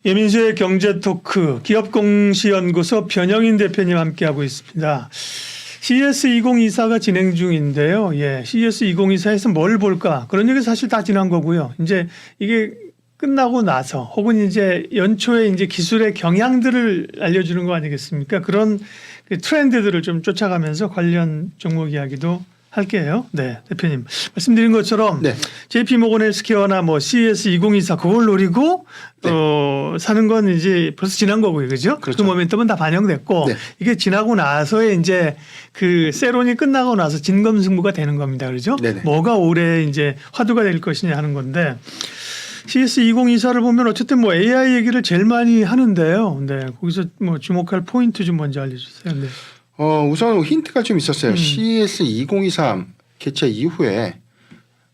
예민수의 경제토크 기업공시연구소 변영인 대표님 함께하고 있습니다. CES 2024가 진행 중인데요. CES 2024에서 뭘 볼까? 그런 얘기 사실 다 지난 거고요. 이제 이게 끝나고 나서 혹은 이제 연초에 이제 기술의 경향들을 알려주는 거 아니겠습니까? 그런 그 트렌드들을 좀 쫓아가면서 관련 종목 이야기도 할게요. 네, 대표님 말씀드린 것처럼 네. JP모건 헬스케어나 뭐 CES 2024 그걸 노리고 네. 사는 건 이제 벌써 지난 거고요, 그죠? 그렇죠. 그 모멘텀은 다 반영됐고 네. 이게 지나고 나서의 이제 그 세론이 끝나고 나서 진검승부가 되는 겁니다, 그렇죠? 네네. 뭐가 올해 이제 화두가 될 것이냐 하는 건데. CES 2024를 보면 어쨌든 뭐 AI 얘기를 제일 많이 하는데요. 네, 거기서 뭐 주목할 포인트 좀 먼저 알려주세요. 네. 우선 힌트가 좀 있었어요. CES 2023 개최 이후에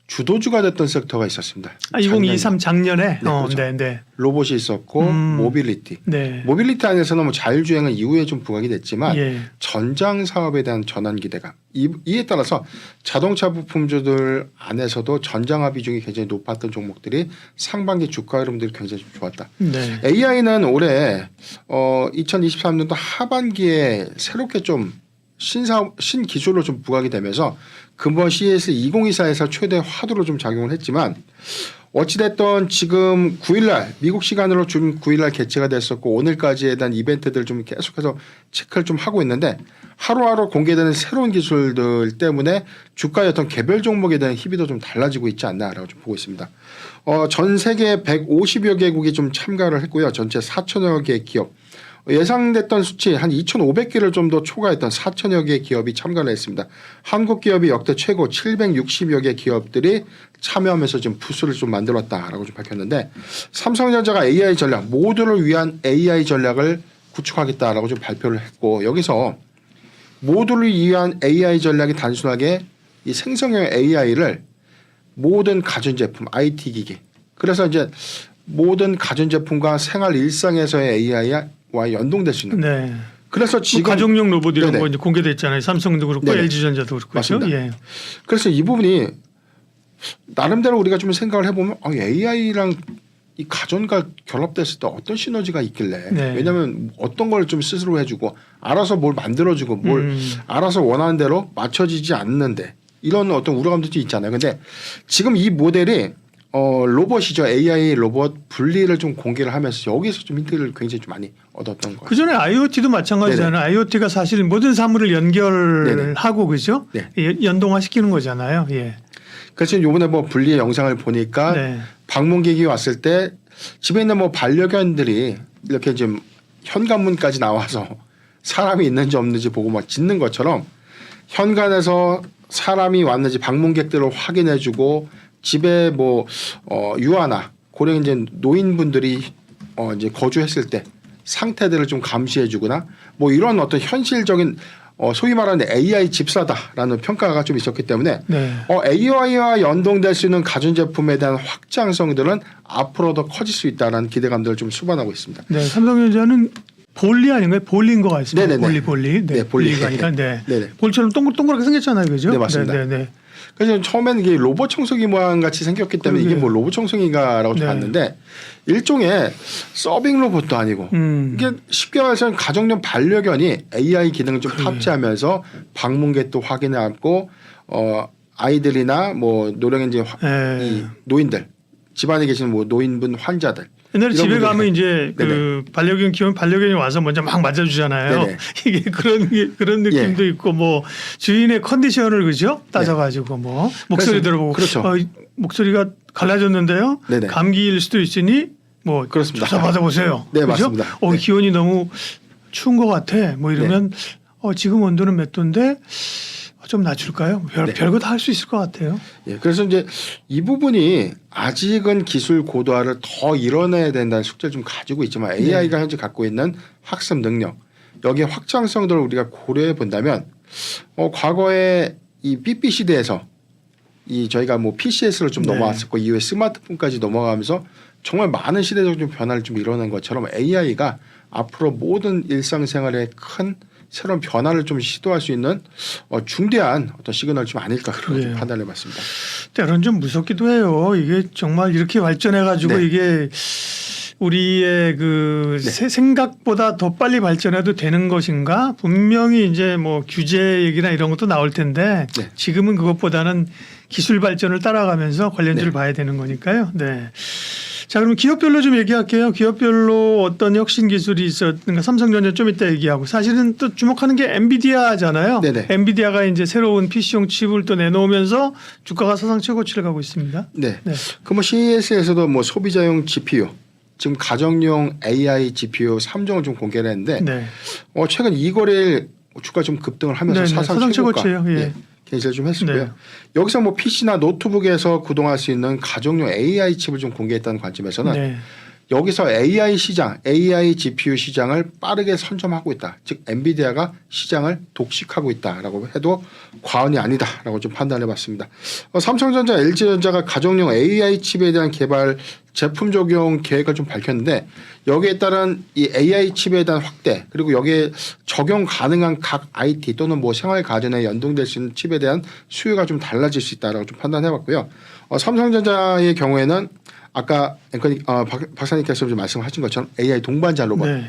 주도주가 됐던 섹터가 있었습니다. 2023 작년에 네, 그렇죠. 네. 로봇이 있었고 모빌리티. 네. 모빌리티 안에서는 뭐 자율주행은 이후에 좀 부각이 됐지만 예. 전장 사업에 대한 전환 기대감. 이에 따라서 자동차 부품주들 안에서도 전장화 비중이 굉장히 높았던 종목들이 상반기 주가 흐름들이 굉장히 좀 좋았다. 네. AI는 올해 2023년도 하반기에 새롭게 좀 신기술로 좀 부각이 되면서 근본 CES 2024에서 최대 화두로 좀 작용을 했지만 어찌됐든 지금 9일날 미국 시간으로 준 9일날 개최가 됐었고 오늘까지에 대한 이벤트들 좀 계속해서 체크를 좀 하고 있는데 하루하루 공개되는 새로운 기술들 때문에 주가의 어떤 개별 종목에 대한 희비도 좀 달라지고 있지 않나라고 좀 보고 있습니다. 전 세계 150여 개국이 좀 참가를 했고요. 전체 4천여 개 기업. 예상됐던 수치 한 2,500개를 좀 더 초과했던 4천여 개 기업이 참가를 했습니다. 한국 기업이 역대 최고 760여 개 기업들이 참여하면서 지금 부스를 좀 만들었다라고 좀 밝혔는데 삼성전자가 AI 전략 모두를 위한 AI 전략을 구축하겠다라고 좀 발표를 했고 여기서 모두를 위한 AI 전략이 단순하게 이 생성형 AI를 모든 가전제품 IT 기기 그래서 이제 모든 가전제품과 생활 일상에서의 AI와 연동될 수 있는. 네. 그래서 지금 가정용 로봇 이런 네네. 거 이제 공개됐잖아요. 삼성도 그렇고 네네. LG전자도 그렇고 맞습니다. 그렇죠? 예. 그래서 이 부분이 나름대로 우리가 좀 생각을 해보면 AI랑 이 가전과 결합됐을 때 어떤 시너지가 있길래 네. 왜냐하면 어떤 걸 좀 스스로 해주고 알아서 뭘 만들어주고 뭘 알아서 원하는 대로 맞춰지지 않는데 이런 어떤 우려감도 있잖아요. 근데 지금 이 모델이 로봇이죠. AI 로봇 분리를 좀 공개를 하면서 여기서 좀 힌트를 굉장히 좀 많이 얻었던 거예요. 그 전에 IoT도 마찬가지잖아요. IoT가 사실 모든 사물을 연결하고 그죠? 네. 연동화 시키는 거잖아요. 예. 그래서 이번에 뭐 분리의 영상을 보니까 네. 방문객이 왔을 때 집에 있는 뭐 반려견들이 이렇게 좀 현관문까지 나와서 사람이 있는지 없는지 보고 막 짖는 것처럼 현관에서 사람이 왔는지 방문객들을 확인해주고 집에 뭐 유아나 고령 이제 노인분들이 이제 거주했을 때 상태들을 좀 감시해주거나 뭐 이런 어떤 현실적인 소위 말하는 AI 집사다라는 평가가 좀 있었기 때문에 네. AI와 연동될 수 있는 가전제품에 대한 확장성들은 앞으로 더 커질 수 있다라는 기대감들을 좀 수반하고 있습니다. 네. 삼성전자는 볼리 아닌가요? 볼리인 것 같습니다. 네네네. 볼리. 네. 네, 볼리. 볼리가 아니라 네. 네네. 볼처럼 동그랗게 생겼잖아요, 그죠? 네, 맞습니다. 네. 그래서 처음에는 이게 로봇 청소기 모양 같이 생겼기 때문에 이게 뭐 로봇 청소기가라고 좀 네. 봤는데 일종의 서빙 로봇도 아니고 이게 쉽게 말해서 가정용 반려견이 AI 기능을 좀 탑재하면서 방문객도 확인하고 아이들이나 뭐 노령인 이제 이 노인들 집안에 계시는 뭐 노인분 환자들 옛날에 집에 분들이 가면 이제 네네. 그 반려견 키우면 반려견이 와서 먼저 막 맞아주잖아요. 네네. 이게 그런 느낌도 있고 뭐 주인의 컨디션을 그죠 따져가지고 뭐 목소리 그래서, 들어보고 그렇죠. 목소리가 갈라졌는데요. 네네. 감기일 수도 있으니 뭐 그렇습니다. 조사 받아보세요. 네, 그죠? 맞습니다. 네. 네. 기온이 너무 추운 것 같아. 뭐 이러면 지금 온도는 몇 도인데 좀 낮출까요? 별거 다 할 수 있을 것 같아요. 예, 그래서 이제 이 부분이 아직은 기술 고도화를 더 이뤄내야 된다는 숙제를 좀 가지고 있지만 AI가 현재 갖고 있는 학습 능력 여기에 확장성들을 우리가 고려해 본다면 과거에 이 삐삐 시대에서 이 저희가 뭐 PCS로 좀 넘어왔었고 이후에 스마트폰까지 넘어가면서 정말 많은 시대적 좀 변화를 좀 이뤄낸 것처럼 AI가 앞으로 모든 일상생활에 큰 새로운 변화를 좀 시도할 수 있는 중대한 어떤 시그널 좀 아닐까 그렇게 좀 판단해봤습니다. 때로는 좀 무섭기도 해요. 이게 정말 이렇게 발전해가지고 이게 우리의 그 네. 생각보다 더 빨리 발전해도 되는 것인가? 분명히 이제 뭐 규제 얘기나 이런 것도 나올 텐데 네. 지금은 그것보다는 기술 발전을 따라가면서 관련주를 네. 봐야 되는 거니까요. 네. 자, 그럼 기업별로 좀 얘기할게요. 기업별로 어떤 혁신 기술이 있었는가. 삼성전자 좀 이따 얘기하고 사실은 또 주목하는 게 엔비디아잖아요. 네네. 엔비디아가 이제 새로운 PC용 칩을 또 내놓으면서 주가가 사상 최고치를 가고 있습니다. 네. 네. 그 뭐 CES에서도 뭐 소비자용 GPU, 지금 가정용 AI GPU 3종을 좀 공개를 했는데 네. 최근 2거래일 주가 좀 급등을 하면서 네네. 사상 최고가 최고치예요. 예. 개시를 좀 했었고요. 네. 여기서 뭐 PC나 노트북에서 구동할 수 있는 가정용 AI 칩을 좀 공개했다는 관점에서는 네. 여기서 AI 시장, AI GPU 시장을 빠르게 선점하고 있다. 즉 엔비디아가 시장을 독식하고 있다라고 해도 과언이 아니다라고 좀 판단해봤습니다. 삼성전자, LG전자가 가정용 AI 칩에 대한 개발 제품 적용 계획을 좀 밝혔는데 여기에 따른 이 AI 칩에 대한 확대 그리고 여기에 적용 가능한 각 IT 또는 뭐 생활 가전에 연동될 수 있는 칩에 대한 수요가 좀 달라질 수 있다라고 좀 판단해봤고요. 삼성전자의 경우에는 아까 박사님께서 좀 말씀하신 것처럼 AI 동반자 로봇 네.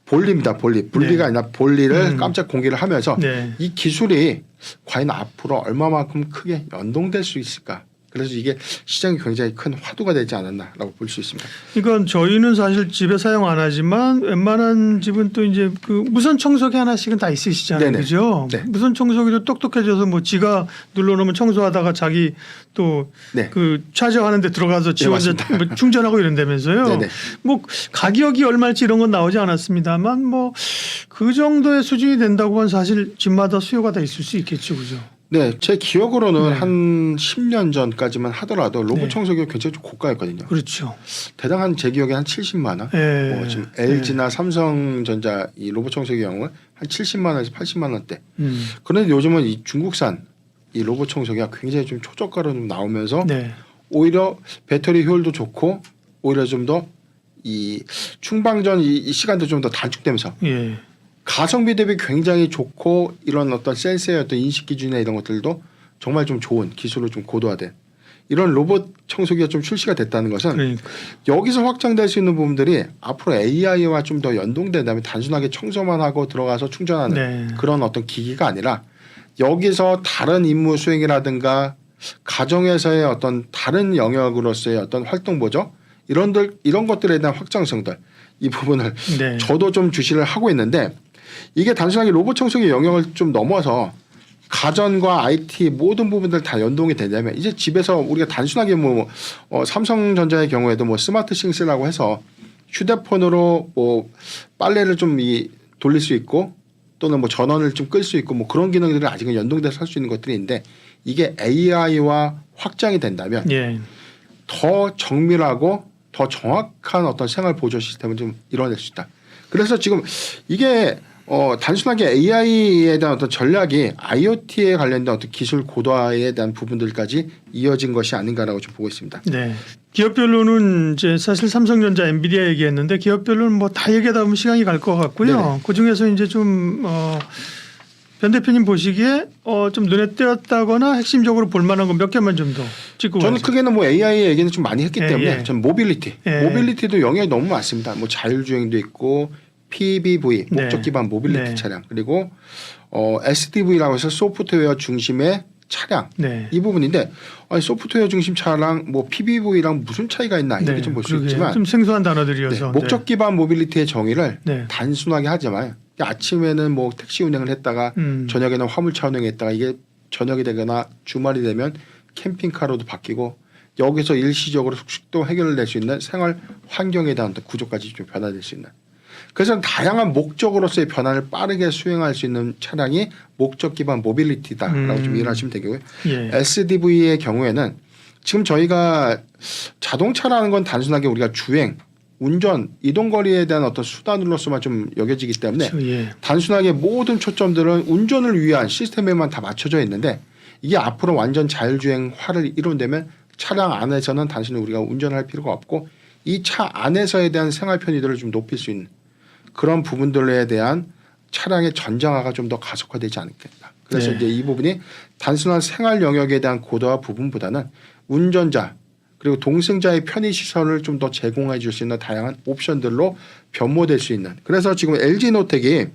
볼리입니다. 볼리. 분리가 아니라 볼리를 깜짝 공개를 하면서 네. 이 기술이 과연 앞으로 얼마만큼 크게 연동될 수 있을까. 그래서 이게 시장이 굉장히 큰 화두가 되지 않았나라고 볼 수 있습니다. 이건 저희는 사실 집에 사용 안 하지만 웬만한 집은 또 이제 그 무선 청소기 하나씩은 다 있으시잖아요. 네네. 그죠? 네. 무선 청소기도 똑똑해져서 뭐 지가 눌러놓으면 청소하다가 자기 또 네. 그 차저하는 데 들어가서 지 네, 혼자 맞습니다. 뭐 충전하고 이런다면서요. 네네. 뭐 가격이 얼마일지 이런 건 나오지 않았습니다만 뭐 그 정도의 수준이 된다고 하면 사실 집마다 수요가 다 있을 수 있겠죠. 그죠? 네, 제 기억으로는 네. 한 10년 전까지만 하더라도 로봇 네. 청소기가 굉장히 좀 고가였거든요. 그렇죠. 대당 제 기억에 한 70만 원. 예. 지금 LG나 삼성전자 이 로봇 청소기 경우 한 70만 원에서 80만 원대. 그런데 요즘은 이 중국산 이 로봇 청소기가 굉장히 좀 초저가로 좀 나오면서 네. 오히려 배터리 효율도 좋고 오히려 좀 더 이 충방전 이 시간도 좀 더 단축되면서 예. 가성비 대비 굉장히 좋고 이런 어떤 센서의 어떤 인식 기준이나 이런 것들도 정말 좀 좋은 기술로 좀 고도화된 이런 로봇 청소기가 좀 출시가 됐다는 것은 그러니까. 여기서 확장될 수 있는 부분들이 앞으로 AI와 좀 더 연동된 다음에 단순하게 청소만 하고 들어가서 충전하는 네. 그런 어떤 기기가 아니라 여기서 다른 임무 수행이라든가 가정에서의 어떤 다른 영역으로서의 어떤 활동 보조 이런 것들에 대한 확장성들 이 부분을 네. 저도 좀 주시를 하고 있는데 이게 단순하게 로봇 청소기 영역을 좀 넘어서 가전과 IT 모든 부분들 다 연동이 되냐면 이제 집에서 우리가 단순하게 삼성전자의 경우에도 뭐 스마트 싱스라고 해서 휴대폰으로 뭐 빨래를 좀 돌릴 수 있고 또는 뭐 전원을 좀 끌 수 있고 뭐 그런 기능들을 아직은 연동돼서 할 수 있는 것들이 있는데 이게 AI와 확장이 된다면 예. 더 정밀하고 더 정확한 어떤 생활 보조 시스템을 좀 이뤄낼 수 있다. 그래서 지금 이게 단순하게 AI에 대한 어떤 전략이 IoT에 관련된 어떤 기술 고도화에 대한 부분들까지 이어진 것이 아닌가라고 좀 보고 있습니다. 네. 기업별로는 이제 사실 삼성전자, 엔비디아 얘기했는데 기업별로는 뭐 다 얘기하다 보면 시간이 갈 것 같고요. 네네. 그 중에서 이제 좀 변 대표님 보시기에 좀 눈에 띄었다거나 핵심적으로 볼 만한 건 몇 개만 좀 더 짚고 저는 가죠. 크게는 뭐 AI 얘기는 좀 많이 했기 예, 때문에 예. 저는 모빌리티, 예. 모빌리티도 영역이 너무 많습니다. 뭐 자율주행도 있고 PBV 네. 목적 기반 모빌리티 네. 차량 그리고 SDV라고 해서 소프트웨어 중심의 차량 네. 이 부분인데 아니, 소프트웨어 중심 차량 뭐 PBV랑 무슨 차이가 있나 이렇게 네. 좀 볼 수 그러게요. 있지만 좀 생소한 단어들이어서 네, 목적 기반 모빌리티의 정의를 네. 단순하게 하지만 아침에는 뭐 택시 운행을 했다가 저녁에는 화물차 운행했다가 이게 저녁이 되거나 주말이 되면 캠핑카로도 바뀌고 여기서 일시적으로 숙식도 해결될 수 있는 생활 환경에 대한 구조까지 좀 변화될 수 있는 그래서 다양한 목적으로서의 변화를 빠르게 수행할 수 있는 차량이 목적 기반 모빌리티다라고 좀 이해하시면 되고요. 예. SDV의 경우에는 지금 저희가 자동차라는 건 단순하게 우리가 주행 운전, 이동거리에 대한 어떤 수단으로서만 좀 여겨지기 때문에 그렇죠. 예. 단순하게 모든 초점들은 운전을 위한 시스템에만 다 맞춰져 있는데 이게 앞으로 완전 자율주행화를 이룬다면 차량 안에서는 단순히 우리가 운전할 필요가 없고 이 차 안에서에 대한 생활 편의도를 좀 높일 수 있는 그런 부분들에 대한 차량의 전장화가 좀 더 가속화되지 않겠나. 그래서 네. 이제 이 부분이 단순한 생활 영역에 대한 고도화 부분보다는 운전자 그리고 동승자의 편의 시설을 좀 더 제공해 줄 수 있는 다양한 옵션들로 변모될 수 있는. 그래서 지금 LG노텍이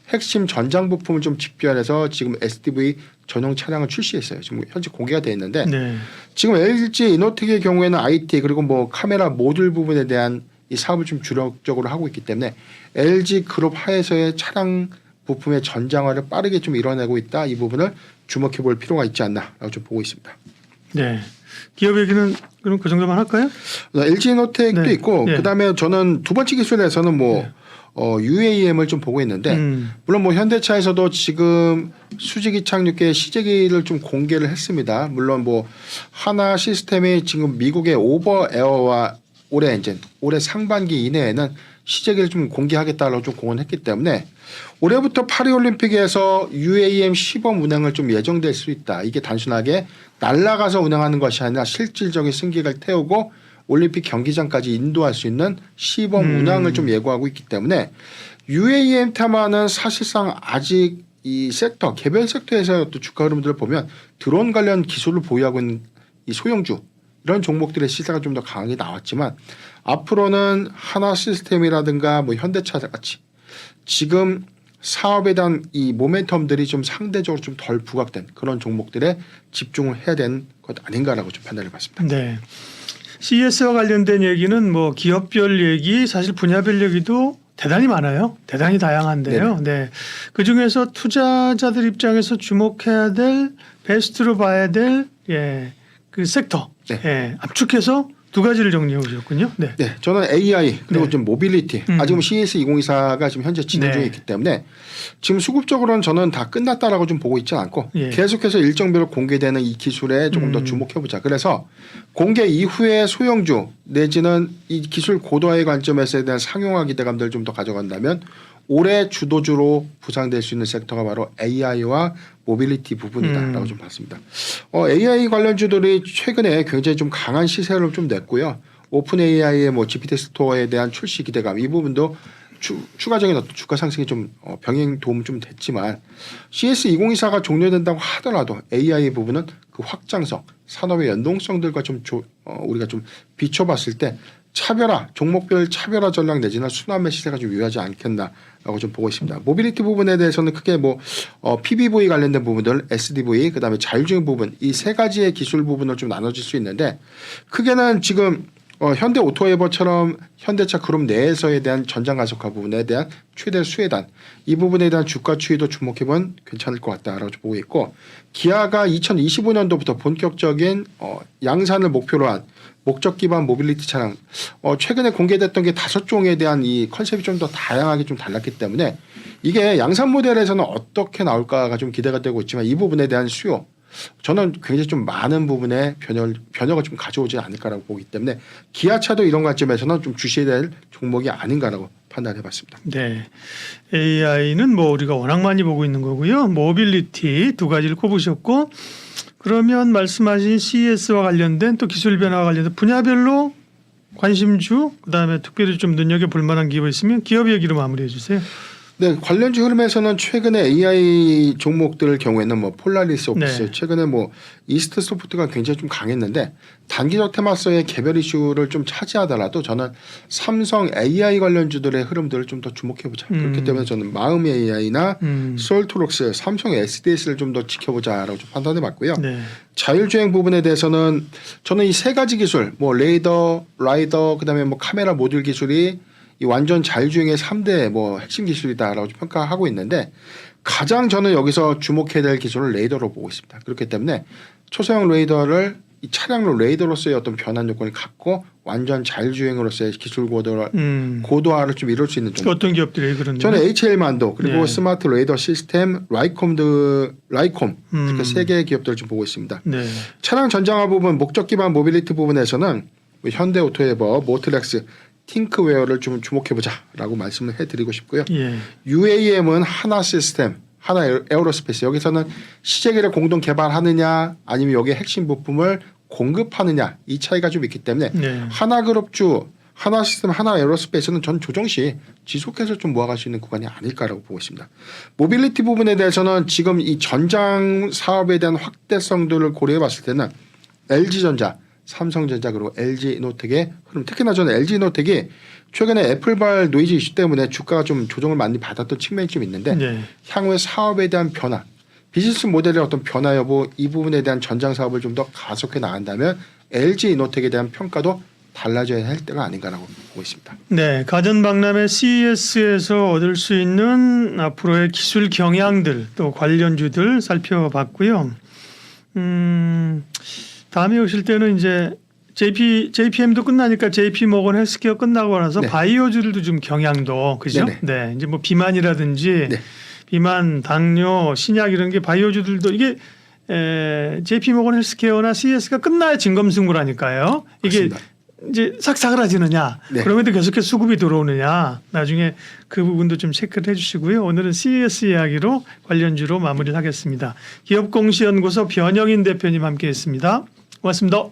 핵심 전장 부품을 좀 집결해서 지금 SDV 전용 차량을 출시했어요. 지금 현재 공개가 되어 있는데 네. 지금 LG 이노텍의 경우에는 IT 그리고 뭐 카메라 모듈 부분에 대한 이 사업을 좀 주력적으로 하고 있기 때문에 LG 그룹 하에서의 차량 부품의 전장화를 빠르게 좀 이뤄내고 있다. 이 부분을 주목해 볼 필요가 있지 않나라고 좀 보고 있습니다. 네. 기업 얘기는 그럼 그 정도만 할까요? LG 이노텍도 네. 있고 네. 그다음에 저는 두 번째 기술에서는 뭐 UAM을 좀 보고 있는데 물론 뭐 현대차에서도 지금 수직이 착륙계 시제기를 좀 공개를 했습니다. 물론 뭐 하나 시스템이 지금 미국의 오버에어와 올해 상반기 이내에는 시제기를 좀 공개하겠다라고 좀 공언했기 때문에 올해부터 파리올림픽에서 UAM 시범 운행을 좀 예정될 수 있다. 이게 단순하게 날아가서 운행하는 것이 아니라 실질적인 승객을 태우고 올림픽 경기장까지 인도할 수 있는 시범 운항을 좀 예고하고 있기 때문에 UAM 테마는 사실상 아직 이 섹터 개별 섹터에서 또 주가 흐름들을 보면 드론 관련 기술을 보유하고 있는 이 소형주 이런 종목들의 시세가 좀 더 강하게 나왔지만 앞으로는 하나 시스템이라든가 뭐 현대차 같이 지금 사업에 대한 이 모멘텀들이 좀 상대적으로 좀 덜 부각된 그런 종목들에 집중을 해야 되는 것 아닌가라고 좀 판단해 봤습니다. 네. CES와 관련된 얘기는 뭐 기업별 얘기, 사실 분야별 얘기도 대단히 많아요. 대단히 다양한데요. 네. 그 중에서 투자자들 입장에서 주목해야 될 베스트로 봐야 될 그 섹터 네. 압축해서 두 가지를 정리해 오셨군요. 네. 네, 저는 AI 그리고 네. 좀 모빌리티 아직은 CES 2024가 지금 현재 진행 중에 있기 때문에 지금 수급적으로는 저는 다 끝났다라고 좀 보고 있지 않고 계속해서 일정별로 공개되는 이 기술에 조금 더 주목해 보자. 그래서 공개 이후에 소형주 내지는 이 기술 고도화의 관점에서에 대한 상용화 기대감들을 좀 더 가져간다면 올해 주도주로 부상될 수 있는 섹터가 바로 AI와 모빌리티 부분이다라고 좀 봤습니다. AI 관련주들이 최근에 굉장히 좀 강한 시세를 좀 냈고요. 오픈 AI의 뭐 GPT 스토어에 대한 출시 기대감 이 부분도 추가적인 어떤 주가 상승이 좀 병행 도움 좀 됐지만 CS 2024가 종료된다고 하더라도 AI 부분은 그 확장성, 산업의 연동성들과 좀 우리가 좀 비춰봤을 때 차별화, 종목별 차별화 전략 내지는 순환매 시세가 좀 유효하지 않겠나라고 좀 보고 있습니다. 모빌리티 부분에 대해서는 크게 뭐 PBV 관련된 부분들, SDV, 그다음에 자율주행 부분 이 세 가지의 기술 부분을 좀 나눠질 수 있는데 크게는 지금 현대 오토웨버처럼 현대차 그룹 내에서에 대한 전장 가속화 부분에 대한 최대 수혜단 이 부분에 대한 주가 추이도 주목해보면 괜찮을 것 같다라고 보고 있고 기아가 2025년도부터 본격적인 양산을 목표로 한 목적 기반 모빌리티 차량 최근에 공개됐던 게 5종에 대한 이 컨셉이 좀 더 다양하게 좀 달랐기 때문에 이게 양산 모델에서는 어떻게 나올까가 좀 기대가 되고 있지만 이 부분에 대한 수요 저는 굉장히 좀 많은 부분에 변화가 좀 가져오지 않을까라고 보기 때문에 기아차도 이런 관점에서는 좀 주시해야 될 종목이 아닌가라고 판단해 봤습니다. 네. AI는 뭐 우리가 워낙 많이 보고 있는 거고요. 모빌리티 두 가지를 꼽으셨고 그러면 말씀하신 CES와 관련된 또 기술 변화와 관련된 분야별로 관심주 그다음에 특별히 좀 눈여겨볼 만한 기업이 있으면 기업 얘기로 마무리해 주세요. 네, 관련주 흐름에서는 최근에 AI 종목들 경우에는 뭐 폴라리스 오피스, 최근에 뭐 이스트 소프트가 굉장히 좀 강했는데 단기적 테마서의 개별 이슈를 좀 차지하더라도 저는 삼성 AI 관련주들의 흐름들을 좀 더 주목해보자. 그렇기 때문에 저는 마음 AI나 솔트록스, 삼성 SDS를 좀 더 지켜보자라고 좀 판단해봤고요. 네. 자율주행 부분에 대해서는 저는 이 세 가지 기술, 뭐 레이더, 라이더, 그다음에 뭐 카메라 모듈 기술이 이 완전 자율주행의 3대 뭐 핵심 기술이다라고 평가하고 있는데 가장 저는 여기서 주목해야 될 기술은 레이더로 보고 있습니다. 그렇기 때문에 초소형 레이더를 이 차량로 레이더로서의 어떤 변환 요건을 갖고 완전 자율주행으로서의 기술 고도화를 좀 이룰 수 있는 종목. 어떤 기업들이 그런데? 저는 HL만도 그리고 스마트 레이더 시스템, 라이콤 이렇게 세 개의 기업들을 좀 보고 있습니다. 네. 차량 전장화 부분, 목적 기반 모빌리티 부분에서는 현대 오토웨버, 모틀렉스 팅크웨어를 좀 주목해보자라고 말씀을 해드리고 싶고요. UAM은 하나 시스템, 하나 에어로스페이스 여기서는 시제기를 공동 개발하느냐 아니면 여기에 핵심 부품을 공급하느냐 이 차이가 좀 있기 때문에 하나그룹주, 하나 시스템, 하나 에어로스페이스는 전 조정 시 지속해서 좀 모아갈 수 있는 구간이 아닐까라고 보고 있습니다. 모빌리티 부분에 대해서는 지금 이 전장 사업에 대한 확대성들을 고려해 봤을 때는 LG전자, 삼성전자 그리고 LG노텍의 흐름. 특히나 저는 LG노텍이 최근에 애플발 노이즈 이슈 때문에 주가가 좀 조정을 많이 받았던 측면이 좀 있는데 네. 향후의 사업에 대한 변화, 비즈니스 모델의 어떤 변화 여부 이 부분에 대한 전장 사업을 좀 더 가속해 나간다면 LG노텍에 대한 평가도 달라져야 할 때가 아닌가라고 보고 있습니다. 네, 가전 박람회 CES에서 얻을 수 있는 앞으로의 기술 경향들 또 관련주들 살펴봤고요. 다음에 오실 때는 이제 JPM도 끝나니까 JP 모건 헬스케어 끝나고 나서 네. 바이오주들도 좀 경향도 그죠? 네네. 네, 이제 뭐 비만이라든지 네. 비만, 당뇨, 신약 이런 게 바이오주들도 이게 JP 모건 헬스케어나 CES가 끝나야 진검승부라니까요. 이게 맞습니다. 이제 싹 사그라지느냐, 네. 그럼에도 계속해서 수급이 들어오느냐, 나중에 그 부분도 좀 체크를 해주시고요. 오늘은 CES 이야기로 관련주로 마무리를 하겠습니다. 기업공시연구소 변영인 대표님 함께했습니다. 고맙습니다.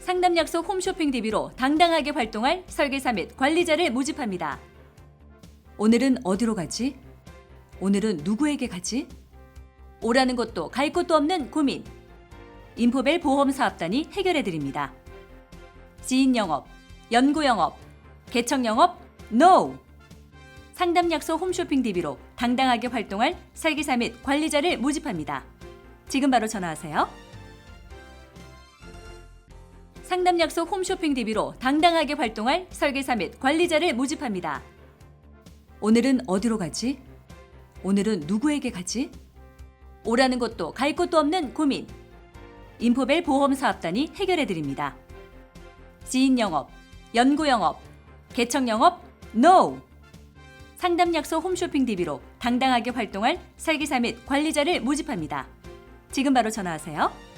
상담약속 홈쇼핑 DB로 당당하게 활동할 설계사 및 관리자를 모집합니다. 오늘은 어디로 가지? 오늘은 누구에게 가지? 오라는 곳도 갈 곳도 없는 고민. 인포벨 보험사업단이 해결해드립니다. 지인 영업, 연구 영업, 개척 영업, NO! 상담약속 홈쇼핑 DB로 당당하게 활동할 설계사 및 관리자를 모집합니다. 지금 바로 전화하세요. 상담약속 홈쇼핑 DB로 당당하게 활동할 설계사 및 관리자를 모집합니다. 오늘은 어디로 가지? 오늘은 누구에게 가지? 오라는 곳도 갈 곳도 없는 고민. 인포벨 보험사업단이 해결해드립니다. 지인 영업, 연구 영업, 개척 영업, NO! 상담약속 홈쇼핑 DB로 당당하게 활동할 설계사 및 관리자를 모집합니다. 지금 바로 전화하세요.